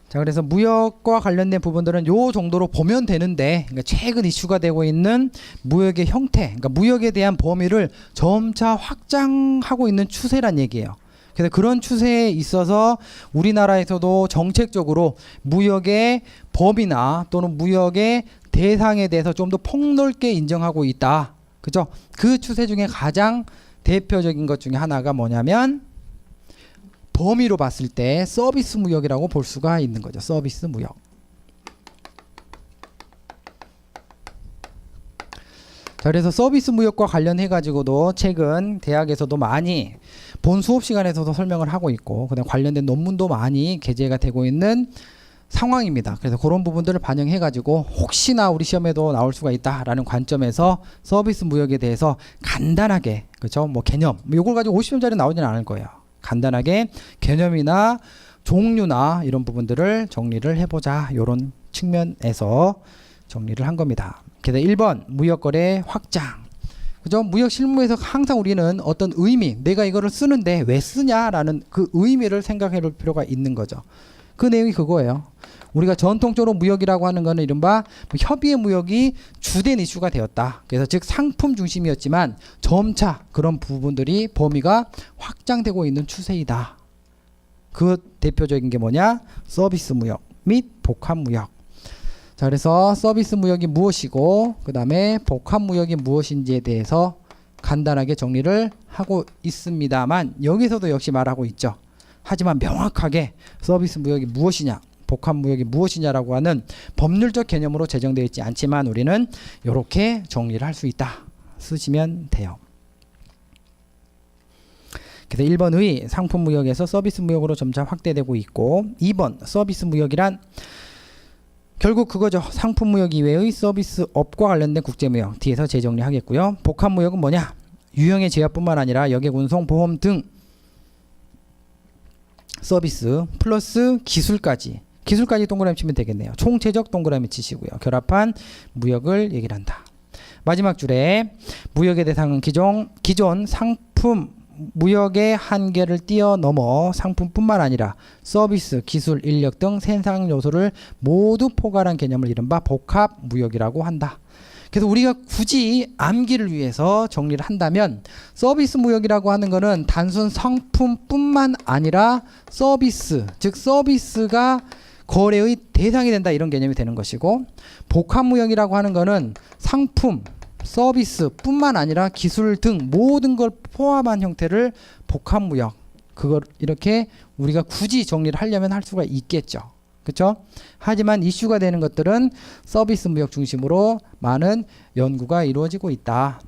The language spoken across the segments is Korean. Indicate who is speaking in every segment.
Speaker 1: 자, 그래서 무역과 관련된 부분들은 요 정도로 보면 되는데, 그러니까 최근 이슈가 되고 있는 무역의 형태, 그러니까 무역에 대한 범위를 점차 확장하고 있는 추세란 얘기예요. 그래서 그런 추세에 있어서 우리나라에서도 정책적으로 무역의 범위나 또는 무역의 대상에 대해서 좀 더 폭넓게 인정하고 있다. 그죠? 그 추세 중에 가장 대표적인 것 중에 하나가 뭐냐면 범위로 봤을 때 서비스 무역이라고 볼 수가 있는 거죠. 서비스 무역. 자, 그래서 서비스 무역과 관련해 가지고도 최근 대학에서도 많이 본 수업 시간에서도 설명을 하고 있고, 그다음 관련된 논문도 많이 게재가 되고 있는 상황입니다. 그래서 그런 부분들을 반영해 가지고 혹시나 우리 시험에도 나올 수가 있다라는 관점에서 서비스 무역에 대해서 간단하게, 그렇죠? 뭐 개념, 이걸 가지고 50점짜리 나오지는 않을 거예요. 간단하게 개념이나 종류나 이런 부분들을 정리를 해보자, 이런 측면에서 정리를 한 겁니다. 그래서 1번 무역거래 확장. 그죠? 무역 실무에서 항상 우리는 어떤 의미, 내가 이거를 쓰는데 왜 쓰냐라는 그 의미를 생각해 볼 필요가 있는 거죠. 그 내용이 그거예요. 우리가 전통적으로 무역이라고 하는 거는 이른바 협의의 무역이 주된 이슈가 되었다. 그래서 즉 상품 중심이었지만 점차 그런 부분들이 범위가 확장되고 있는 추세이다. 그 대표적인 게 뭐냐? 서비스 무역 및 복합 무역. 자, 그래서 서비스 무역이 무엇이고 그 다음에 복합 무역이 무엇인지에 대해서 간단하게 정리를 하고 있습니다만, 여기서도 역시 말하고 있죠. 하지만 명확하게 서비스 무역이 무엇이냐, 복합 무역이 무엇이냐라고 하는 법률적 개념으로 제정되어 있지 않지만 우리는 이렇게 정리를 할 수 있다. 쓰시면 돼요. 그래서 1번의 상품 무역에서 서비스 무역으로 점차 확대되고 있고, 2번 서비스 무역이란 결국 그거죠. 상품 무역 이외의 서비스 업과 관련된 국제 무역, 뒤에서 재정리하겠고요. 복합 무역은 뭐냐? 유형의 제약뿐만 아니라 여객 운송, 보험 등 서비스 플러스 기술까지 동그라미 치면 되겠네요. 총체적 동그라미 치시고요. 결합한 무역을 얘기를 한다. 마지막 줄에 무역의 대상은 기존 상품 무역의 한계를 뛰어넘어 상품뿐만 아니라 서비스, 기술, 인력 등 생산 요소를 모두 포괄한 개념을 이른바 복합 무역이라고 한다. 그래서 우리가 굳이 암기를 위해서 정리를 한다면 서비스 무역이라고 하는 거는 단순 상품뿐만 아니라 서비스, 즉 서비스가 거래의 대상이 된다, 이런 개념이 되는 것이고, 복합 무역이라고 하는 거는 상품, 서비스뿐만 아니라 기술 등 모든 걸 포함한 형태를 복합 무역, 그걸 이렇게 우리가 굳이 정리를 하려면 할 수가 있겠죠. 그렇죠? 하지만 이슈가 되는 것들은 서비스 무역 중심으로 많은 연구가 이루어지고 있다.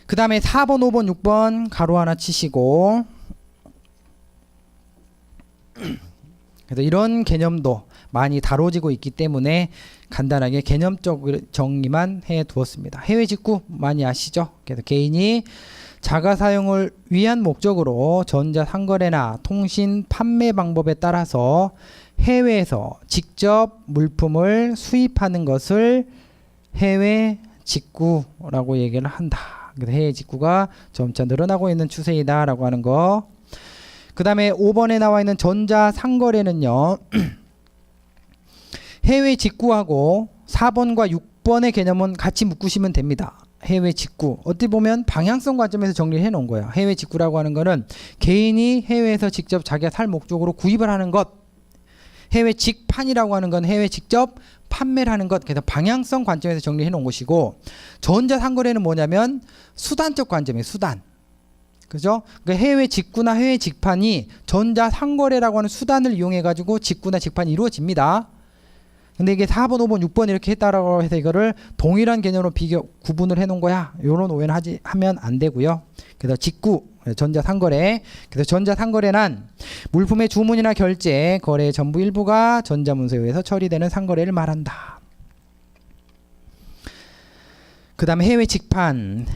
Speaker 1: 그 다음에 4번, 5번, 6번 가로 하나 치시고, 그래서 이런 개념도 많이 다뤄지고 있기 때문에 간단하게 개념적 정리만 해 두었습니다. 해외 직구 많이 아시죠? 그래서 개인이 자가 사용을 위한 목적으로 전자 상거래나 통신 판매 방법에 따라서 해외에서 직접 물품을 수입하는 것을 해외 직구라고 얘기를 한다. 그래서 해외 직구가 점차 늘어나고 있는 추세이다라고 하는 거. 그 다음에 5번에 나와 있는 전자 상거래는요, 해외 직구하고 4번과 6번의 개념은 같이 묶으시면 됩니다. 해외 직구, 어떻게 보면 방향성 관점에서 정리를 해 놓은 거예요. 해외 직구라고 하는 거는 개인이 해외에서 직접 자기가 살 목적으로 구입을 하는 것, 해외 직판이라고 하는 건 해외 직접 판매를 하는 것. 그래서 방향성 관점에서 정리해 놓은 것이고, 전자 상거래는 뭐냐면 수단적 관점이에요. 수단. 그죠? 그러니까 해외 직구나 해외 직판이 전자 상거래라고 하는 수단을 이용해 가지고 직구나 직판이 이루어집니다. 근데 이게 4번, 5번, 6번 이렇게 했다라고 해서 이거를 동일한 개념으로 구분을 해 놓은 거야, 이런 오해는 하면 안 되고요. 그래서 직구, 전자 상거래. 그래서 전자 상거래란 물품의 주문이나 결제, 거래의 전부 일부가 전자문서에 의해서 처리되는 상거래를 말한다. 그 다음에 해외 직판,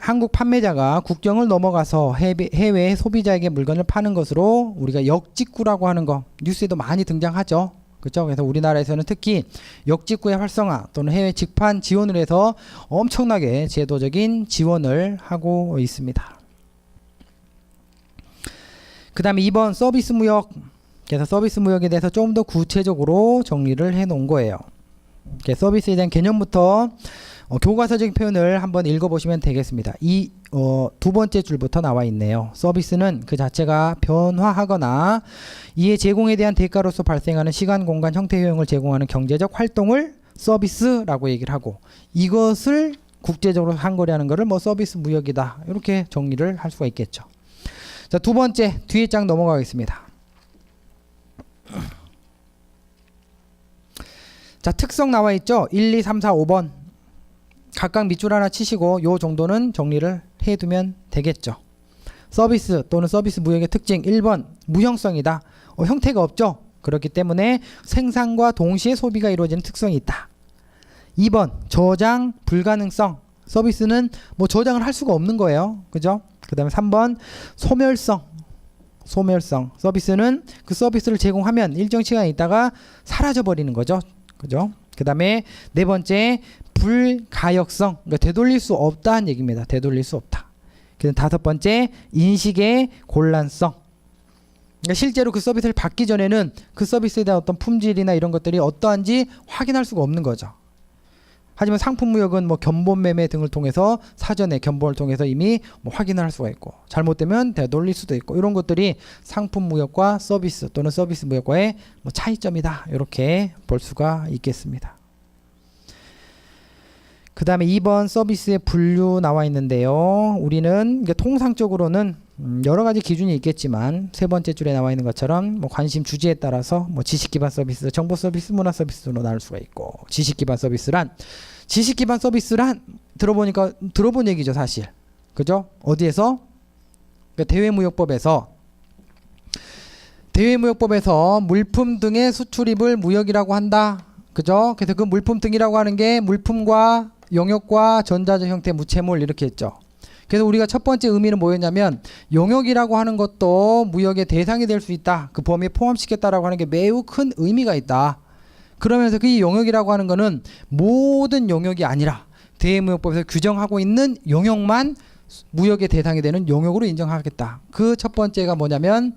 Speaker 1: 한국 판매자가 국경을 넘어가서 해외 소비자에게 물건을 파는 것으로 우리가 역직구라고 하는 거 뉴스에도 많이 등장하죠. 그렇죠? 그래서 우리나라에서는 특히 역직구의 활성화 또는 해외 직판 지원을 해서 엄청나게 제도적인 지원을 하고 있습니다. 그 다음에 2번 서비스 무역. 그래서 서비스 무역에 대해서 좀 더 구체적으로 정리를 해 놓은 거예요. 서비스에 대한 개념부터 교과서적인 표현을 한번 읽어보시면 되겠습니다. 이 두 번째 줄부터 나와 있네요. 서비스는 그 자체가 변화하거나 이의 제공에 대한 대가로서 발생하는 시간, 공간, 형태, 효용을 제공하는 경제적 활동을 서비스라고 얘기를 하고, 이것을 국제적으로 한 거라는 거를 뭐 서비스 무역이다, 이렇게 정리를 할 수가 있겠죠. 자, 두 번째 뒤에 장 넘어가겠습니다. 자, 특성 나와 있죠. 1, 2, 3, 4, 5번 각각 밑줄 하나 치시고 요 정도는 정리를 해두면 되겠죠. 서비스 또는 서비스 무역의 특징 1번 무형성이다. 형태가 없죠. 그렇기 때문에 생산과 동시에 소비가 이루어지는 특성이 있다. 2번 저장 불가능성. 서비스는 뭐 저장을 할 수가 없는 거예요. 그죠? 그 다음에 3번 소멸성. 서비스는 그 서비스를 제공하면 일정 시간 있다가 사라져 버리는 거죠. 그죠? 그 다음에 네 번째 불가역성. 그러니까 되돌릴 수 없다는 얘기입니다. 되돌릴 수 없다. 그다음 다섯 번째 인식의 곤란성. 그러니까 실제로 그 서비스를 받기 전에는 그 서비스에 대한 어떤 품질이나 이런 것들이 어떠한지 확인할 수가 없는 거죠. 하지만 상품무역은 뭐 견본 매매 등을 통해서 사전에 견본을 통해서 이미 뭐 확인을 할 수가 있고, 잘못되면 되돌릴 수도 있고, 이런 것들이 상품무역과 서비스 또는 서비스 무역과의 뭐 차이점이다, 이렇게 볼 수가 있겠습니다. 그 다음에 2번 서비스의 분류 나와 있는데요. 우리는 통상적으로는 여러 가지 기준이 있겠지만 세 번째 줄에 나와 있는 것처럼 뭐 관심 주제에 따라서 뭐 지식 기반 서비스, 정보 서비스, 문화 서비스로 나눌 수가 있고, 지식 기반 서비스란 들어본 얘기죠, 사실. 그죠? 어디에서? 그러니까 대외무역법에서 물품 등의 수출입을 무역이라고 한다. 그죠? 그래서 그 물품 등이라고 하는 게 물품과 용역과 전자적 형태 무채물 이렇게 했죠. 그래서 우리가 첫 번째 의미는 뭐였냐면, 용역이라고 하는 것도 무역의 대상이 될 수 있다. 그 범위에 포함시켰다라고 하는 게 매우 큰 의미가 있다. 그러면서 그 용역이라고 하는 거는 모든 용역이 아니라 대외무역법에서 규정하고 있는 용역만 무역의 대상이 되는 용역으로 인정하겠다. 그 첫 번째가 뭐냐면